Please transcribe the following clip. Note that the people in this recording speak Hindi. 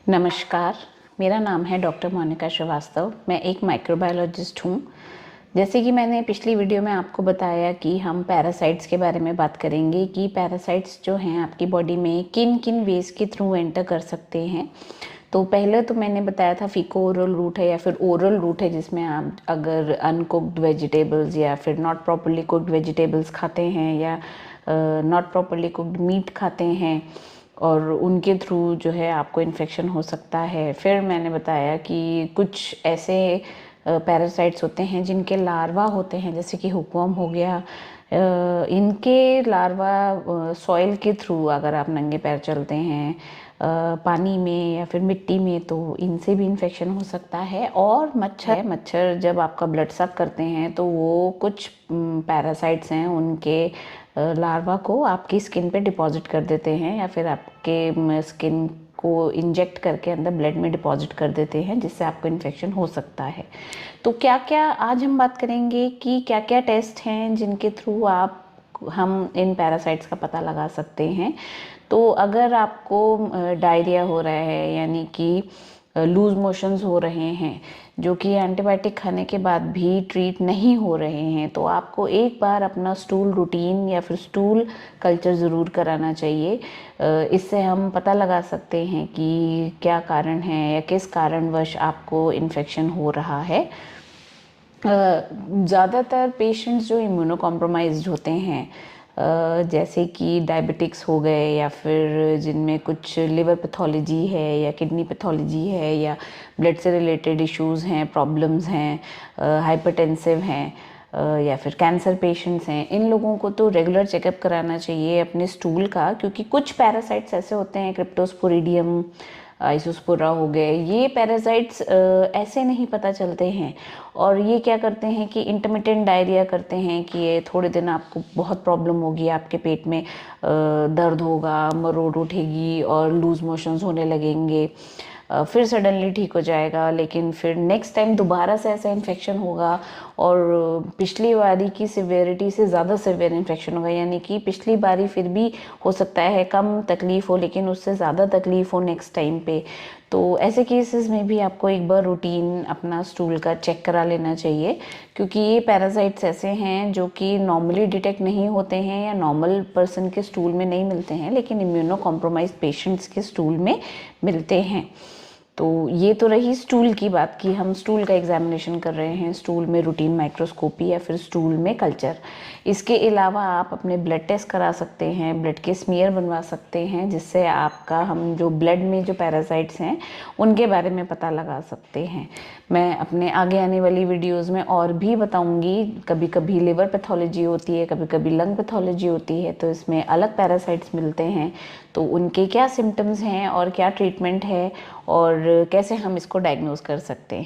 नमस्कार, मेरा नाम है डॉक्टर मोनिका श्रीवास्तव। मैं एक माइक्रोबायोलॉजिस्ट हूँ। जैसे कि मैंने पिछली वीडियो में आपको बताया कि हम पैरासाइट्स के बारे में बात करेंगे कि पैरासाइट्स जो हैं आपकी बॉडी में किन किन वेज के थ्रू एंटर कर सकते हैं। तो पहले तो मैंने बताया था फीको ओरल रूट है या फिर ओरल रूट है, जिसमें आप अगर अनकुक्ड वेजिटेबल्स या फिर नॉट प्रॉपरली कुक्ड वेजिटेबल्स खाते हैं या नॉट प्रॉपरली कुक्ड मीट खाते हैं और उनके थ्रू जो है आपको इन्फेक्शन हो सकता है। फिर मैंने बताया कि कुछ ऐसे पैरासाइट्स होते हैं जिनके लार्वा होते हैं, जैसे कि हुकवर्म हो गया। इनके लार्वा सॉइल के थ्रू अगर आप नंगे पैर चलते हैं पानी में या फिर मिट्टी में, तो इनसे भी इन्फेक्शन हो सकता है। और मच्छर जब आपका ब्लड सक करते हैं तो वो कुछ पैरासाइट्स हैं, उनके लार्वा को आपकी स्किन पे डिपॉजिट कर देते हैं या फिर आपके स्किन को इंजेक्ट करके अंदर ब्लड में डिपॉजिट कर देते हैं, जिससे आपको इन्फेक्शन हो सकता है। तो क्या क्या आज हम बात करेंगे कि क्या क्या टेस्ट हैं जिनके थ्रू हम इन पैरासाइट्स का पता लगा सकते हैं। तो अगर आपको डायरिया हो रहा है, यानी कि लूज मोशंस हो रहे हैं जो कि एंटीबायोटिक खाने के बाद भी ट्रीट नहीं हो रहे हैं, तो आपको एक बार अपना स्टूल रूटीन या फिर स्टूल कल्चर ज़रूर कराना चाहिए। इससे हम पता लगा सकते हैं कि क्या कारण है या किस कारणवश आपको इन्फेक्शन हो रहा है। ज़्यादातर पेशेंट्स जो इम्यूनो कॉम्प्रोमाइज्ड होते हैं, जैसे कि डायबिटिक्स हो गए या फिर जिनमें कुछ लिवर पैथोलॉजी है या किडनी पैथोलॉजी है या ब्लड से रिलेटेड इश्यूज़ हैं, प्रॉब्लम्स हैं, हाइपरटेंसिव हैं, या फिर कैंसर पेशेंट्स हैं, इन लोगों को तो रेगुलर चेकअप कराना चाहिए अपने स्टूल का। क्योंकि कुछ पैरासाइट्स ऐसे होते हैं, क्रिप्टोस्पोरिडियम, आइसोस्पोरा हो गए, ये पैरासाइट्स ऐसे नहीं पता चलते हैं और ये क्या करते हैं कि इंटरमिटेंट डायरिया करते हैं कि ये थोड़े दिन आपको बहुत प्रॉब्लम होगी, आपके पेट में दर्द होगा, मरोड़ उठेगी और लूज मोशंस होने लगेंगे, फिर सडनली ठीक हो जाएगा, लेकिन फिर नेक्स्ट टाइम दोबारा से ऐसा इन्फेक्शन होगा और पिछली बारी की सिवियरिटी से ज़्यादा सिवियर इन्फेक्शन होगा। यानी कि पिछली बारी फिर भी हो सकता है कम तकलीफ़ हो, लेकिन उससे ज़्यादा तकलीफ़ हो नेक्स्ट टाइम पे। तो ऐसे केसेस में भी आपको एक बार रूटीन अपना स्टूल का चेक करा लेना चाहिए, क्योंकि ये पैरासाइट्स ऐसे हैं जो कि नॉर्मली डिटेक्ट नहीं होते हैं या नॉर्मल पर्सन के स्टूल में नहीं मिलते हैं, लेकिन इम्यूनो कॉम्प्रोमाइज पेशेंट्स के स्टूल में मिलते हैं। तो ये तो रही स्टूल की बात कि हम स्टूल का एग्जामिनेशन कर रहे हैं, स्टूल में रूटीन माइक्रोस्कोपी या फिर स्टूल में कल्चर। इसके अलावा आप अपने ब्लड टेस्ट करा सकते हैं, ब्लड के स्मीयर बनवा सकते हैं, जिससे आपका हम जो ब्लड में जो पैरासाइट्स हैं उनके बारे में पता लगा सकते हैं। मैं अपने आगे आने वाली वीडियोज़ में और भी बताऊँगी। कभी कभी लिवर पैथोलॉजी होती है, कभी कभी लंग पैथोलॉजी होती है, तो इसमें अलग पैरासाइट्स मिलते हैं, तो उनके क्या सिम्टम्स हैं और क्या ट्रीटमेंट है और कैसे हम इसको डायग्नोज कर सकते हैं।